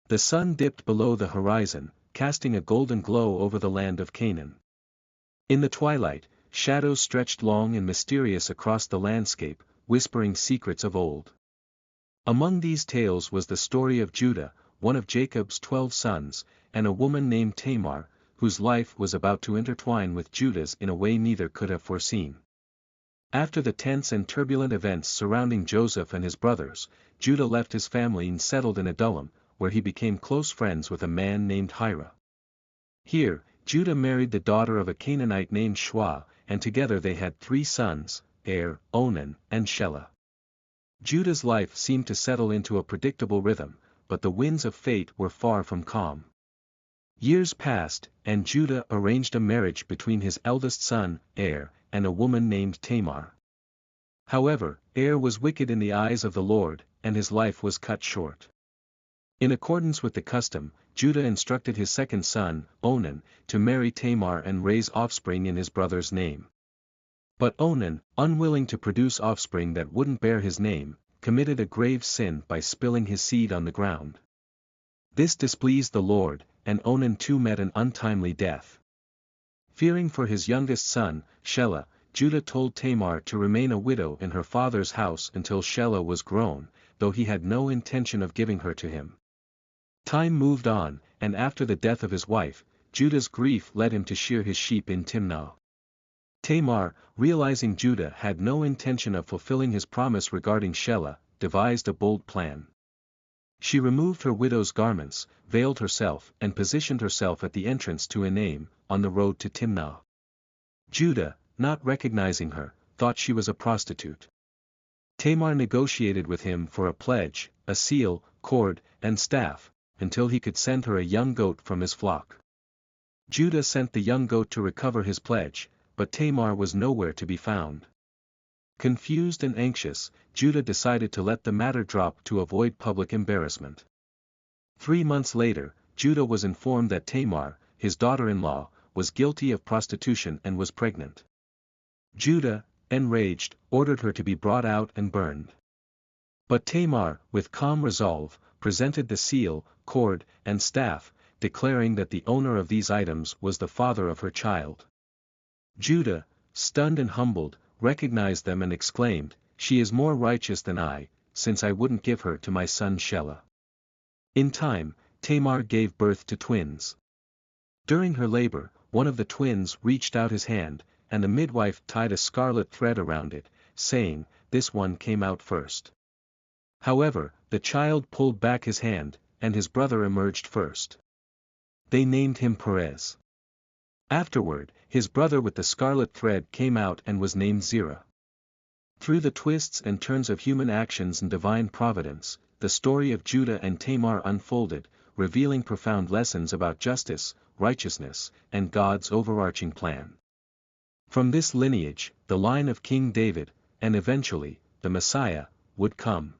The sun dipped below the horizon, casting a golden glow over the land of Canaan. In the twilight, shadows stretched long and mysterious across the landscape, whispering secrets of old. Among these tales was the story of Judah, one of Jacob's 12 sons, and a woman named Tamar, whose life was about to intertwine with Judah's in a way neither could have foreseen. After the tense and turbulent events surrounding Joseph and his brothers, Judah left his family and settled in Adullam, where he became close friends with a man named Hira. Here, Judah married the daughter of a Canaanite named Shua, and together they had 3 sons, Onan, and Shelah. Judah's life seemed to settle into a predictable rhythm, but the winds of fate were far from calm. Years passed, and Judah arranged a marriage between his eldest son, and a woman named Tamar. However, was wicked in the eyes of the Lord, and his life was cut short. In accordance with the custom, Judah instructed his second son, Onan, to marry Tamar and raise offspring in his brother's name. But Onan, unwilling to produce offspring that wouldn't bear his name, committed a grave sin by spilling his seed on the ground. This displeased the Lord, and Onan too met an untimely death. Fearing for his youngest son, Shelah, Judah told Tamar to remain a widow in her father's house until Shelah was grown, though he had no intention of giving her to him. Time moved on, and after the death of his wife, Judah's grief led him to shear his sheep in Timnah. Tamar, realizing Judah had no intention of fulfilling his promise regarding Shelah, devised a bold plan. She removed her widow's garments, veiled herself and positioned herself at the entrance to Enaim, on the road to Timnah. Judah, not recognizing her, thought she was a prostitute. Tamar negotiated with him for a pledge, a seal, cord, and staff, until he could send her a young goat from his flock. Judah sent the young goat to recover his pledge, but Tamar was nowhere to be found. Confused and anxious, Judah decided to let the matter drop to avoid public embarrassment. 3 months later, Judah was informed that Tamar, his daughter-in-law, was guilty of prostitution and was pregnant. Judah, enraged, ordered her to be brought out and burned. But Tamar, with calm resolve, presented the seal, cord, and staff, declaring that the owner of these items was the father of her child. Judah, stunned and humbled, recognized them and exclaimed, "She is more righteous than I, since I wouldn't give her to my son Shelah." In time, Tamar gave birth to twins. During her labor, one of the twins reached out his hand, and the midwife tied a scarlet thread around it, saying, "This one came out first." However, the child pulled back his hand, and his brother emerged first. They named him Perez. Afterward, his brother with the scarlet thread came out and was named Zerah. Through the twists and turns of human actions and divine providence, the story of Judah and Tamar unfolded, revealing profound lessons about justice, righteousness, and God's overarching plan. From this lineage, the line of King David, and eventually, the Messiah, would come.